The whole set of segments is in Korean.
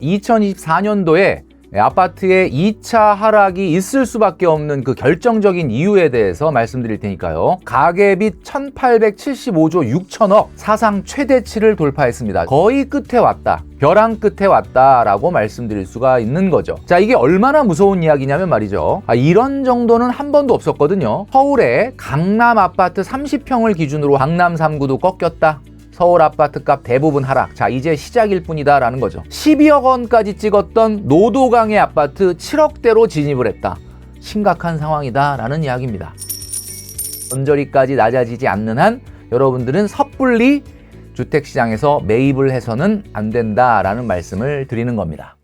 2024년도에 아파트의 2차 하락이 있을 수밖에 없는 그 결정적인 이유에 대해서 말씀드릴 테니까요. 가계빚 1875조 6천억 사상 최대치를 돌파했습니다. 거의 끝에 왔다. 벼랑 끝에 왔다라고 말씀드릴 수가 있는 거죠. 자, 이게 얼마나 무서운 이야기냐면 말이죠. 이런 정도는 한 번도 없었거든요. 서울의 강남 아파트 30평을 기준으로 강남 3구도 꺾였다. 서울 아파트값 대부분 하락. 자, 이제 시작일 뿐이다 라는 거죠. 12억 원까지 찍었던 노도강의 아파트 7억대로 진입을 했다. 심각한 상황이다 라는 이야기입니다. 언저리까지 낮아지지 않는 한 여러분들은 섣불리 주택시장에서 매입을 해서는 안 된다라는 말씀을 드리는 겁니다.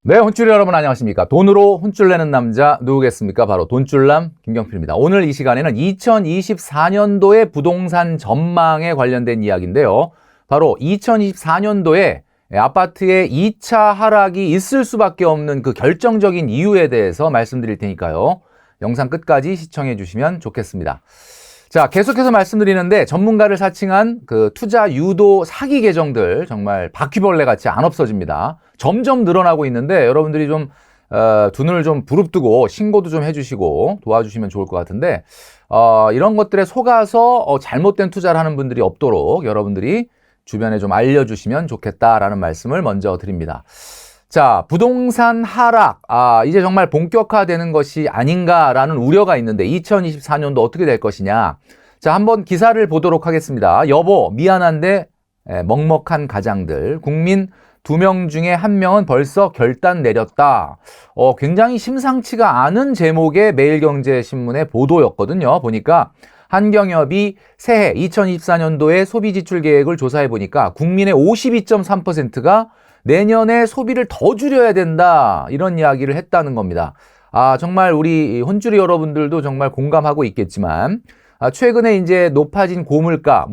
네, 혼쭐 여러분 안녕하십니까? 돈으로 혼쭐 내는 남자 누구겠습니까? 바로 돈줄남 김경필입니다. 오늘 이 시간에는 2024년도의 부동산 전망에 관련된 이야기인데요. 바로 2024년도에 아파트의 2차 하락이 있을 수밖에 없는 그 결정적인 이유에 대해서 말씀드릴 테니까요. 영상 끝까지 시청해 주시면 좋겠습니다. 자, 계속해서 말씀드리는데 전문가를 사칭한 그 투자 유도 사기 계정들 정말 바퀴벌레 같이 안 없어집니다. 점점 늘어나고 있는데 여러분들이 좀 두 눈을 좀 부릅뜨고 신고도 좀 해주시고 도와주시면 좋을 것 같은데 이런 것들에 속아서 잘못된 투자를 하는 분들이 없도록 여러분들이 주변에 좀 알려주시면 좋겠다라는 말씀을 먼저 드립니다. 자, 부동산 하락, 이제 정말 본격화되는 것이 아닌가라는 우려가 있는데 2024년도 어떻게 될 것이냐. 자, 한번 기사를 보도록 하겠습니다. 여보, 미안한데 먹먹한 가장들, 국민 2명 중에 1명은 벌써 결단 내렸다. 굉장히 심상치가 않은 제목의 매일경제신문의 보도였거든요. 보니까 한경협이 새해 2024년도에 소비지출 계획을 조사해 보니까 국민의 52.3%가 내년에 소비를 더 줄여야 된다. 이런 이야기를 했다는 겁니다. 정말 우리 혼주리 여러분들도 정말 공감하고 있겠지만 최근에 이제 높아진 고물가,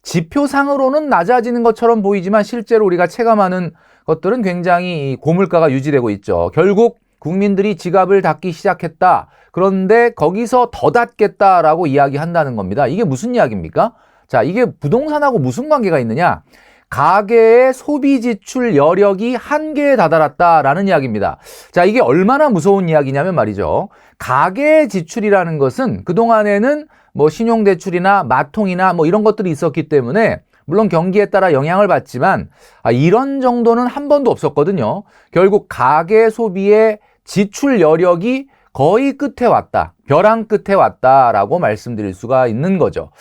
지표상으로는 낮아지는 것처럼 보이지만 실제로 우리가 체감하는 것들은 굉장히 고물가가 유지되고 있죠. 결국 국민들이 지갑을 닫기 시작했다. 그런데 거기서 더 닫겠다라고 이야기한다는 겁니다. 이게 무슨 이야기입니까? 자, 이게 부동산하고 무슨 관계가 있느냐? 가계의 소비 지출 여력이 한계에 다다랐다라는 이야기입니다. 자, 이게 얼마나 무서운 이야기냐면 말이죠. 가계 지출이라는 것은 그동안에는 신용대출이나 마통이나 이런 것들이 있었기 때문에 물론 경기에 따라 영향을 받지만 이런 정도는 한 번도 없었거든요. 결국 가계 소비의 지출 여력이 거의 끝에 왔다. 벼랑 끝에 왔다라고 말씀드릴 수가 있는 거죠.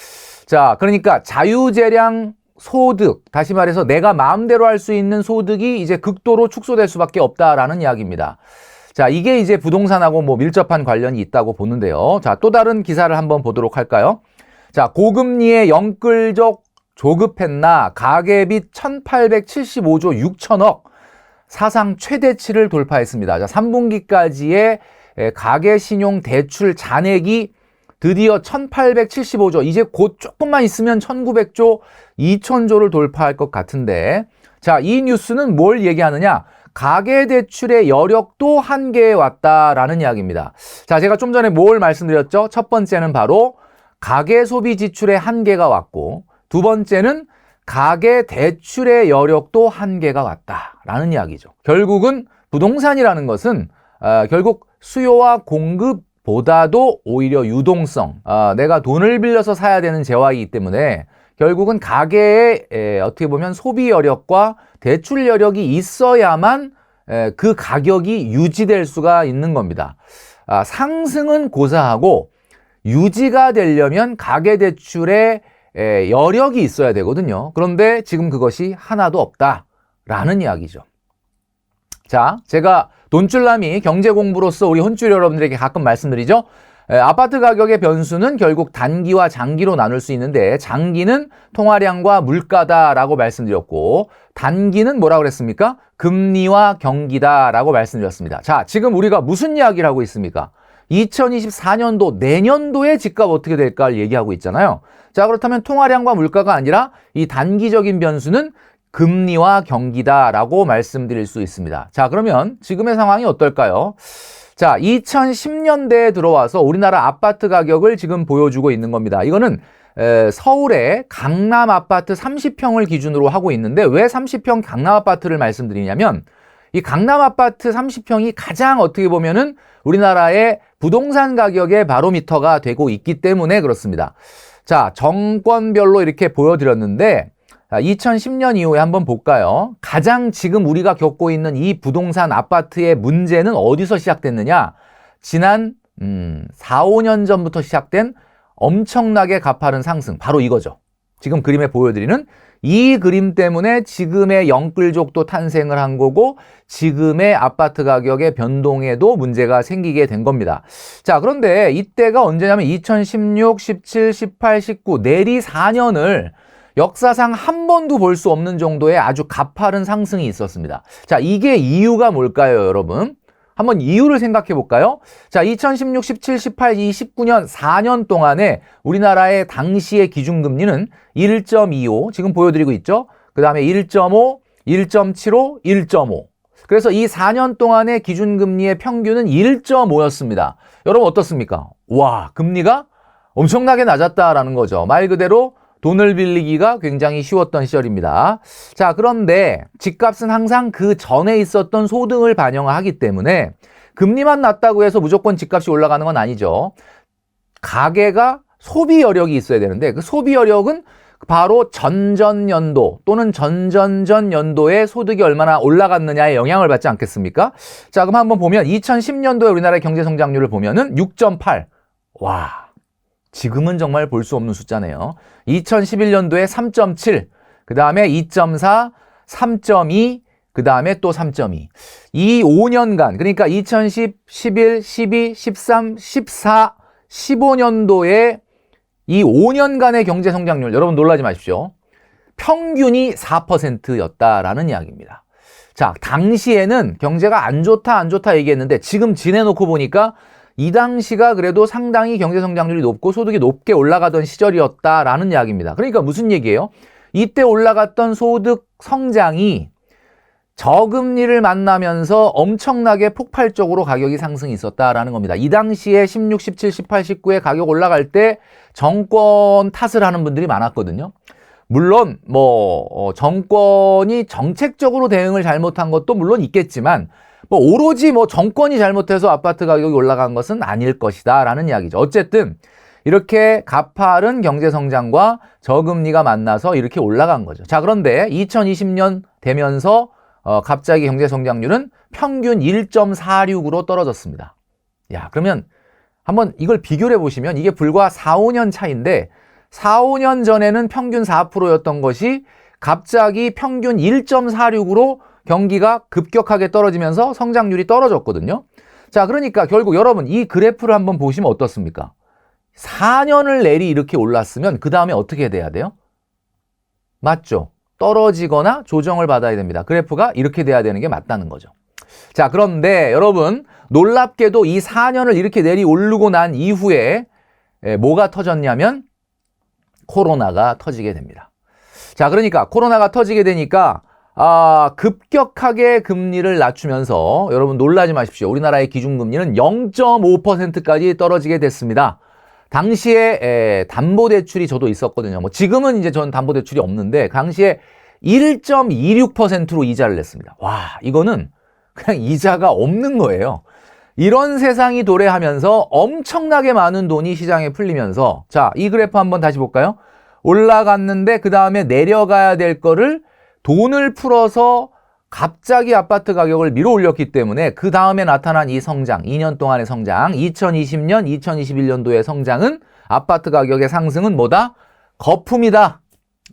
자, 그러니까 자유재량 소득, 다시 말해서 내가 마음대로 할 수 있는 소득이 이제 극도로 축소될 수밖에 없다라는 이야기입니다. 자, 이게 이제 부동산하고 밀접한 관련이 있다고 보는데요. 자, 또 다른 기사를 한번 보도록 할까요? 자, 고금리에 영끌적 조급했나 가계빚 1875조 6천억 사상 최대치를 돌파했습니다. 자, 3분기까지의 가계신용 대출 잔액이 드디어 1875조, 이제 곧 조금만 있으면 1900조, 2000조를 돌파할 것 같은데, 자, 이 뉴스는 뭘 얘기하느냐? 가계대출의 여력도 한계에 왔다라는 이야기입니다. 자, 제가 좀 전에 뭘 말씀드렸죠? 첫 번째는 바로 가계소비 지출의 한계가 왔고, 두 번째는 가계대출의 여력도 한계가 왔다라는 이야기죠. 결국은 부동산이라는 것은 결국 수요와 공급 보다도 오히려 유동성, 내가 돈을 빌려서 사야 되는 재화이기 때문에 결국은 가계에 어떻게 보면 소비 여력과 대출 여력이 있어야만 그 가격이 유지될 수가 있는 겁니다. 상승은 고사하고 유지가 되려면 가계대출에 여력이 있어야 되거든요. 그런데 지금 그것이 하나도 없다라는 이야기죠. 자, 제가 돈줄남이 경제 공부로서 우리 혼줄 여러분들에게 가끔 말씀드리죠. 아파트 가격의 변수는 결국 단기와 장기로 나눌 수 있는데 장기는 통화량과 물가다라고 말씀드렸고 단기는 뭐라고 그랬습니까? 금리와 경기다라고 말씀드렸습니다. 자, 지금 우리가 무슨 이야기를 하고 있습니까? 2024년도 내년도의 집값 어떻게 될까를 얘기하고 있잖아요. 자, 그렇다면 통화량과 물가가 아니라 이 단기적인 변수는 금리와 경기다라고 말씀드릴 수 있습니다. 자, 그러면 지금의 상황이 어떨까요? 자, 2010년대에 들어와서 우리나라 아파트 가격을 지금 보여주고 있는 겁니다. 이거는 서울의 강남 아파트 30평을 기준으로 하고 있는데 왜 30평 강남 아파트를 말씀드리냐면 이 강남 아파트 30평이 가장 어떻게 보면은 우리나라의 부동산 가격의 바로미터가 되고 있기 때문에 그렇습니다. 자, 정권별로 이렇게 보여드렸는데 2010년 이후에 한번 볼까요? 가장 지금 우리가 겪고 있는 이 부동산 아파트의 문제는 어디서 시작됐느냐? 지난 4, 5년 전부터 시작된 엄청나게 가파른 상승, 바로 이거죠. 지금 그림에 보여드리는 이 그림 때문에 지금의 영끌족도 탄생을 한 거고 지금의 아파트 가격의 변동에도 문제가 생기게 된 겁니다. 자, 그런데 이때가 언제냐면 2016, 17, 18, 19 내리 4년을 역사상 한 번도 볼 수 없는 정도의 아주 가파른 상승이 있었습니다. 자, 이게 이유가 뭘까요, 여러분? 한번 이유를 생각해 볼까요? 자, 2016, 17, 18, 19년 4년 동안에 우리나라의 당시의 기준금리는 1.25, 지금 보여드리고 있죠? 그 다음에 1.5, 1.75, 1.5. 그래서 이 4년 동안의 기준금리의 평균은 1.5였습니다. 여러분 어떻습니까? 와, 금리가 엄청나게 낮았다라는 거죠. 말 그대로 돈을 빌리기가 굉장히 쉬웠던 시절입니다. 자, 그런데 집값은 항상 그 전에 있었던 소득을 반영하기 때문에 금리만 낮다고 해서 무조건 집값이 올라가는 건 아니죠. 가계가 소비 여력이 있어야 되는데 그 소비 여력은 바로 전전년도 또는 전전전 연도의 소득이 얼마나 올라갔느냐에 영향을 받지 않겠습니까? 자, 그럼 한번 보면 2010년도에 우리나라의 경제 성장률을 보면은 6.8. 와. 지금은 정말 볼 수 없는 숫자네요. 2011년도에 3.7, 그 다음에 2.4, 3.2, 그 다음에 또 3.2. 이 5년간, 그러니까 2010, 11, 12, 13, 14, 15년도에 이 5년간의 경제 성장률, 여러분 놀라지 마십시오. 평균이 4%였다라는 이야기입니다. 자, 당시에는 경제가 안 좋다 얘기했는데 지금 지내놓고 보니까 이 당시가 그래도 상당히 경제 성장률이 높고 소득이 높게 올라가던 시절이었다라는 이야기입니다. 그러니까 무슨 얘기예요? 이때 올라갔던 소득 성장이 저금리를 만나면서 엄청나게 폭발적으로 가격이 상승이 있었다라는 겁니다. 이 당시에 16, 17, 18, 19에 가격 올라갈 때 정권 탓을 하는 분들이 많았거든요. 물론 정권이 정책적으로 대응을 잘못한 것도 물론 있겠지만 오로지 정권이 잘못해서 아파트 가격이 올라간 것은 아닐 것이다 라는 이야기죠. 어쨌든 이렇게 가파른 경제 성장과 저금리가 만나서 이렇게 올라간 거죠. 자, 그런데 2020년 되면서 갑자기 경제 성장률은 평균 1.46으로 떨어졌습니다. 야, 그러면 한번 이걸 비교를 해보시면 이게 불과 4, 5년 차인데 4, 5년 전에는 평균 4%였던 것이 갑자기 평균 1.46으로 경기가 급격하게 떨어지면서 성장률이 떨어졌거든요. 자, 그러니까 결국 여러분 이 그래프를 한번 보시면 어떻습니까? 4년을 내리 이렇게 올랐으면 그 다음에 어떻게 돼야 돼요? 맞죠? 떨어지거나 조정을 받아야 됩니다. 그래프가 이렇게 돼야 되는 게 맞다는 거죠. 자, 그런데 여러분 놀랍게도 이 4년을 이렇게 내리 오르고 난 이후에 뭐가 터졌냐면 코로나가 터지게 됩니다. 자, 그러니까 코로나가 터지게 되니까 급격하게 금리를 낮추면서 여러분 놀라지 마십시오. 우리나라의 기준금리는 0.5%까지 떨어지게 됐습니다. 당시에 담보대출이 저도 있었거든요. 지금은 이제 전 담보대출이 없는데 당시에 1.26%로 이자를 냈습니다. 와, 이거는 그냥 이자가 없는 거예요. 이런 세상이 도래하면서 엄청나게 많은 돈이 시장에 풀리면서 자, 이 그래프 한번 다시 볼까요? 올라갔는데 그 다음에 내려가야 될 거를 돈을 풀어서 갑자기 아파트 가격을 밀어 올렸기 때문에 그 다음에 나타난 이 성장, 2년 동안의 성장, 2020년, 2021년도의 성장은 아파트 가격의 상승은 뭐다? 거품이다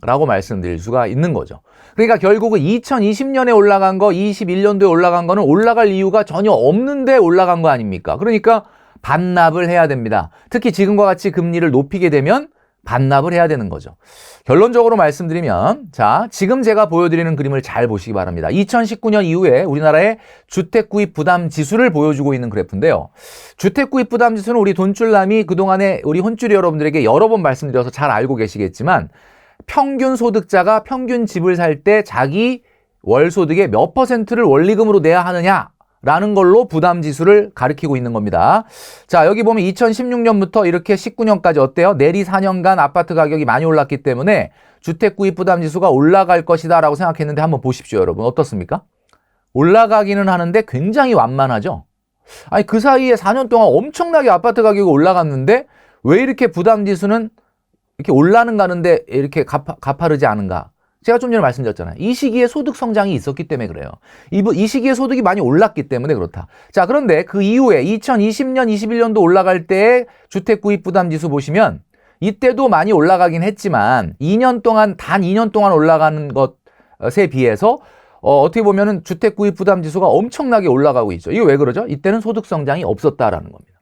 라고 말씀드릴 수가 있는 거죠. 그러니까 결국은 2020년에 올라간 거, 21년도에 올라간 거는 올라갈 이유가 전혀 없는데 올라간 거 아닙니까? 그러니까 반납을 해야 됩니다. 특히 지금과 같이 금리를 높이게 되면 반납을 해야 되는 거죠. 결론적으로 말씀드리면 자, 지금 제가 보여드리는 그림을 잘 보시기 바랍니다. 2019년 이후에 우리나라의 주택구입 부담 지수를 보여주고 있는 그래프인데요. 주택구입 부담 지수는 우리 돈줄남이 그동안에 우리 혼줄이 여러분들에게 여러 번 말씀드려서 잘 알고 계시겠지만 평균 소득자가 평균 집을 살 때 자기 월 소득의 몇 퍼센트를 원리금으로 내야 하느냐라는 걸로 부담 지수를 가리키고 있는 겁니다. 자, 여기 보면 2016년부터 이렇게 19년까지 어때요? 내리 4년간 아파트 가격이 많이 올랐기 때문에 주택 구입 부담 지수가 올라갈 것이다 라고 생각했는데 한번 보십시오, 여러분. 어떻습니까? 올라가기는 하는데 굉장히 완만하죠? 아니, 그 사이에 4년 동안 엄청나게 아파트 가격이 올라갔는데 왜 이렇게 부담 지수는 이렇게 올라는 가는데 이렇게 가파르지 않은가? 제가 좀 전에 말씀드렸잖아요. 이 시기에 소득 성장이 있었기 때문에 그래요. 이 시기에 소득이 많이 올랐기 때문에 그렇다. 자, 그런데 그 이후에 2020년, 21년도 올라갈 때 주택 구입 부담 지수 보시면 이때도 많이 올라가긴 했지만 2년 동안, 단 2년 동안 올라가는 것에 비해서 어떻게 보면은 주택 구입 부담 지수가 엄청나게 올라가고 있죠. 이게 왜 그러죠? 이때는 소득 성장이 없었다라는 겁니다.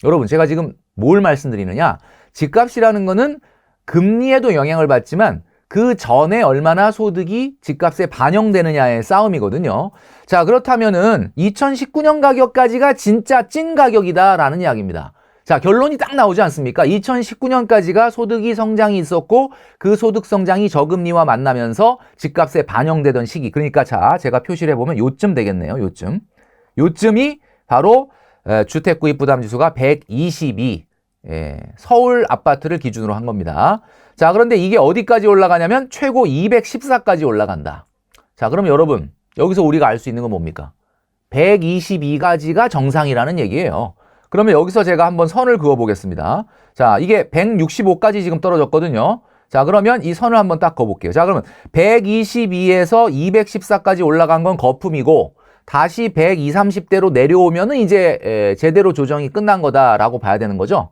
여러분, 제가 지금 뭘 말씀드리느냐? 집값이라는 거는 금리에도 영향을 받지만 그 전에 얼마나 소득이 집값에 반영되느냐의 싸움이거든요. 자, 그렇다면은 2019년 가격까지가 진짜 찐 가격이다라는 이야기입니다. 자, 결론이 딱 나오지 않습니까? 2019년까지가 소득이 성장이 있었고 그 소득 성장이 저금리와 만나면서 집값에 반영되던 시기. 그러니까 자, 제가 표시를 해보면 요쯤 되겠네요. 요쯤이 바로 주택 구입 부담 지수가 122. 서울 아파트를 기준으로 한 겁니다. 자, 그런데 이게 어디까지 올라가냐면 최고 214까지 올라간다. 자, 그럼 여러분, 여기서 우리가 알 수 있는 건 뭡니까? 122까지가 정상이라는 얘기예요. 그러면 여기서 제가 한번 선을 그어 보겠습니다. 자, 이게 165까지 지금 떨어졌거든요. 자, 그러면 이 선을 한번 딱 그어볼게요. 자, 그러면 122에서 214까지 올라간 건 거품이고 다시 120, 30대로 내려오면은 이제 제대로 조정이 끝난 거다라고 봐야 되는 거죠.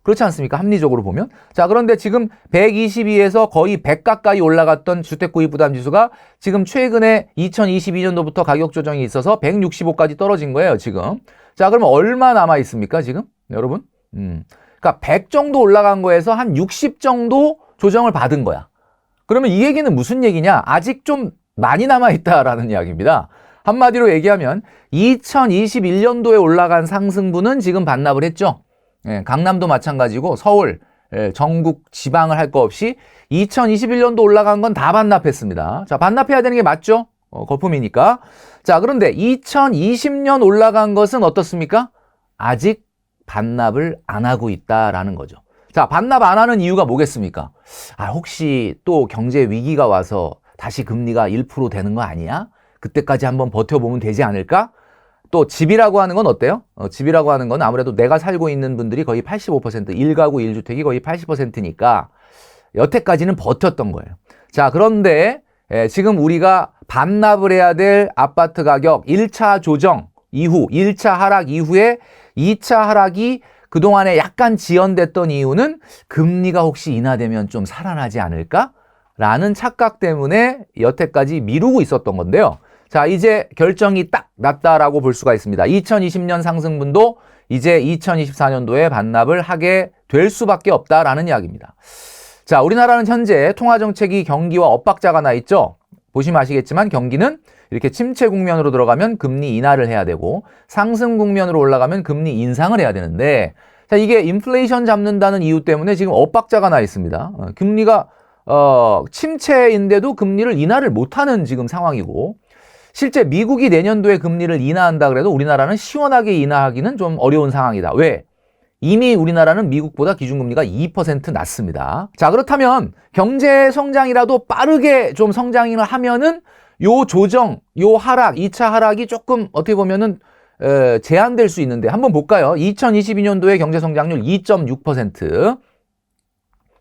그렇지 않습니까? 합리적으로 보면. 자, 그런데 지금 122에서 거의 100 가까이 올라갔던 주택 구입 부담 지수가 지금 최근에 2022년도부터 가격 조정이 있어서 165까지 떨어진 거예요, 지금. 자, 그러면 얼마 남아 있습니까, 지금? 여러분? 그러니까 100 정도 올라간 거에서 한 60 정도 조정을 받은 거야. 그러면 이 얘기는 무슨 얘기냐? 아직 좀 많이 남아 있다라는 이야기입니다. 한마디로 얘기하면 2021년도에 올라간 상승분은 지금 반납을 했죠. 강남도 마찬가지고 서울, 전국 지방을 할 거 없이 2021년도 올라간 건 다 반납했습니다. 자, 반납해야 되는 게 맞죠? 거품이니까. 자, 그런데 2020년 올라간 것은 어떻습니까? 아직 반납을 안 하고 있다라는 거죠. 자, 반납 안 하는 이유가 뭐겠습니까? 혹시 또 경제 위기가 와서 다시 금리가 1% 되는 거 아니야? 그때까지 한번 버텨보면 되지 않을까? 또 집이라고 하는 건 어때요? 집이라고 하는 건 아무래도 내가 살고 있는 분들이 거의 85%, 1가구 1주택이 거의 80%니까 여태까지는 버텼던 거예요. 자, 그런데 지금 우리가 반납을 해야 될 아파트 가격 1차 조정 이후, 1차 하락 이후에 2차 하락이 그동안에 약간 지연됐던 이유는 금리가 혹시 인하되면 좀 살아나지 않을까? 라는 착각 때문에 여태까지 미루고 있었던 건데요. 자, 이제 결정이 딱 났다라고 볼 수가 있습니다. 2020년 상승분도 이제 2024년도에 반납을 하게 될 수밖에 없다라는 이야기입니다. 자, 우리나라는 현재 통화정책이 경기와 엇박자가 나 있죠. 보시면 아시겠지만 경기는 이렇게 침체 국면으로 들어가면 금리 인하를 해야 되고 상승 국면으로 올라가면 금리 인상을 해야 되는데, 자, 이게 인플레이션 잡는다는 이유 때문에 지금 엇박자가 나 있습니다. 금리가 침체인데도 금리를 인하를 못하는 지금 상황이고, 실제 미국이 내년도에 금리를 인하한다 그래도 우리나라는 시원하게 인하하기는 좀 어려운 상황이다. 왜? 이미 우리나라는 미국보다 기준금리가 2% 낮습니다. 자, 그렇다면 경제 성장이라도 빠르게 좀 성장을 하면은 요 조정, 요 하락, 2차 하락이 조금 어떻게 보면은 제한될 수 있는데 한번 볼까요? 2022년도에 경제 성장률 2.6%,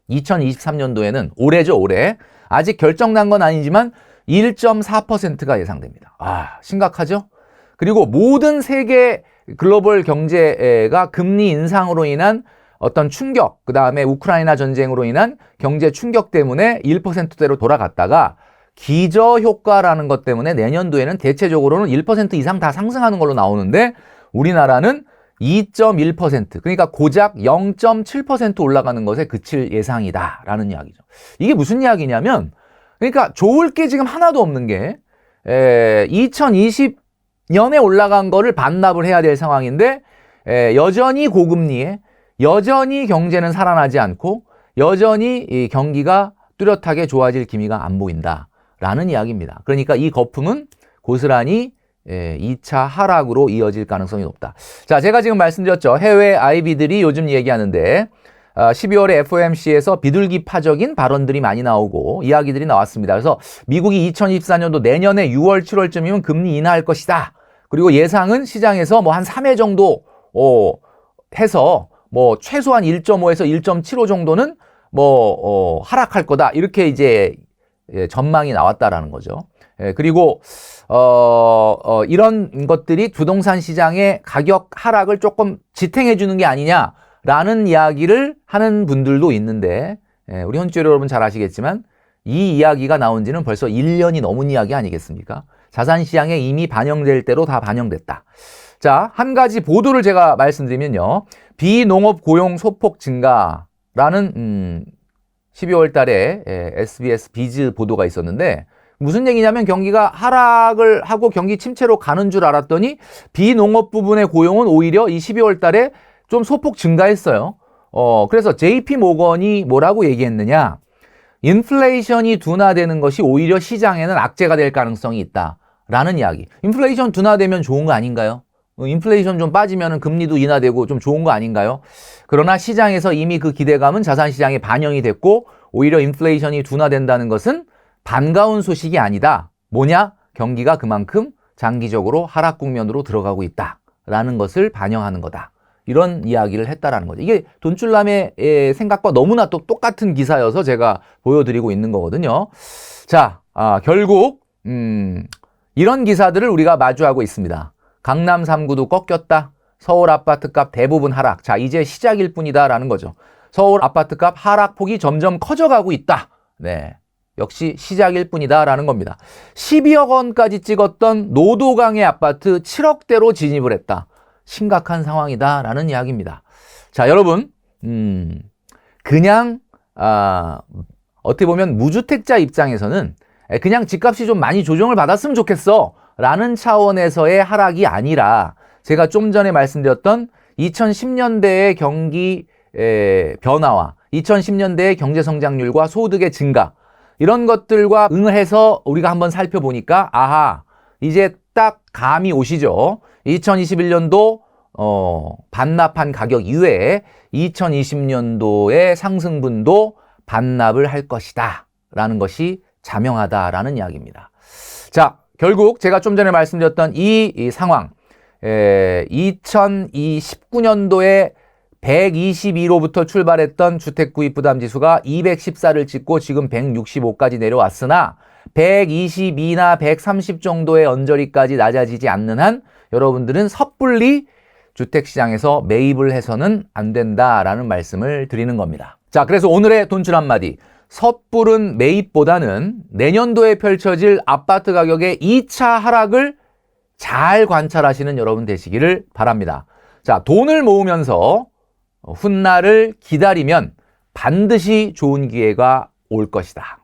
2023년도에는 올해죠, 올해. 아직 결정난 건 아니지만 1.4%가 예상됩니다. 심각하죠? 그리고 모든 세계 글로벌 경제가 금리 인상으로 인한 어떤 충격, 그 다음에 우크라이나 전쟁으로 인한 경제 충격 때문에 1%대로 돌아갔다가 기저효과라는 것 때문에 내년도에는 대체적으로는 1% 이상 다 상승하는 걸로 나오는데 우리나라는 2.1%, 그러니까 고작 0.7% 올라가는 것에 그칠 예상이다라는 이야기죠. 이게 무슨 이야기냐면, 그러니까 좋을 게 지금 하나도 없는 게 2020년에 올라간 거를 반납을 해야 될 상황인데 여전히 고금리에 여전히 경제는 살아나지 않고 여전히 이 경기가 뚜렷하게 좋아질 기미가 안 보인다라는 이야기입니다. 그러니까 이 거품은 고스란히 2차 하락으로 이어질 가능성이 높다. 자, 제가 지금 말씀드렸죠. 해외 IB들이 요즘 얘기하는데 12월에 FOMC에서 비둘기파적인 발언들이 많이 나오고 이야기들이 나왔습니다. 그래서 미국이 2024년도 내년에 6월, 7월쯤이면 금리 인하할 것이다. 그리고 예상은 시장에서 뭐 한 3회 정도 해서 뭐 최소한 1.5에서 1.75 정도는 뭐 하락할 거다. 이렇게 이제 전망이 나왔다라는 거죠. 그리고 이런 것들이 부동산 시장의 가격 하락을 조금 지탱해 주는 게 아니냐라는 이야기를 하는 분들도 있는데, 우리 혼주들 여러분 잘 아시겠지만 이 이야기가 나온 지는 벌써 1년이 넘은 이야기 아니겠습니까? 자산 시장에 이미 반영될 대로 다 반영됐다. 자, 한 가지 보도를 제가 말씀드리면요. 비농업 고용 소폭 증가라는 12월 달에 SBS 비즈 보도가 있었는데, 무슨 얘기냐면 경기가 하락을 하고 경기 침체로 가는 줄 알았더니 비농업 부분의 고용은 오히려 이 12월 달에 좀 소폭 증가했어요. 그래서 JP 모건이 뭐라고 얘기했느냐? 인플레이션이 둔화되는 것이 오히려 시장에는 악재가 될 가능성이 있다라는 이야기. 인플레이션 둔화되면 좋은 거 아닌가요? 인플레이션 좀 빠지면 금리도 인하되고 좀 좋은 거 아닌가요? 그러나 시장에서 이미 그 기대감은 자산시장에 반영이 됐고 오히려 인플레이션이 둔화된다는 것은 반가운 소식이 아니다. 뭐냐? 경기가 그만큼 장기적으로 하락 국면으로 들어가고 있다라는 것을 반영하는 거다. 이런 이야기를 했다라는 거죠. 이게 돈줄남의 생각과 너무나 또 똑같은 기사여서 제가 보여드리고 있는 거거든요. 자, 결국 이런 기사들을 우리가 마주하고 있습니다. 강남 3구도 꺾였다. 서울 아파트값 대부분 하락. 자, 이제 시작일 뿐이다라는 거죠. 서울 아파트값 하락폭이 점점 커져가고 있다. 네, 역시 시작일 뿐이다라는 겁니다. 12억 원까지 찍었던 노도강의 아파트 7억대로 진입을 했다. 심각한 상황이다라는 이야기입니다. 자, 여러분, 그냥 어떻게 보면 무주택자 입장에서는 그냥 집값이 좀 많이 조정을 받았으면 좋겠어 라는 차원에서의 하락이 아니라, 제가 좀 전에 말씀드렸던 2010년대의 경기 변화와 2010년대의 경제성장률과 소득의 증가, 이런 것들과 응해서 우리가 한번 살펴보니까 아하, 이제 딱 감이 오시죠. 2021년도 반납한 가격 이외에 2020년도의 상승분도 반납을 할 것이다 라는 것이 자명하다라는 이야기입니다. 자, 결국 제가 좀 전에 말씀드렸던 이 상황, 2019년도에 122로부터 출발했던 주택구입부담지수가 214를 찍고 지금 165까지 내려왔으나 122나 130 정도의 언저리까지 낮아지지 않는 한 여러분들은 섣불리 주택시장에서 매입을 해서는 안 된다라는 말씀을 드리는 겁니다. 자, 그래서 오늘의 돈줄 한마디. 섣부른 매입보다는 내년도에 펼쳐질 아파트 가격의 2차 하락을 잘 관찰하시는 여러분 되시기를 바랍니다. 자, 돈을 모으면서 훗날을 기다리면 반드시 좋은 기회가 올 것이다.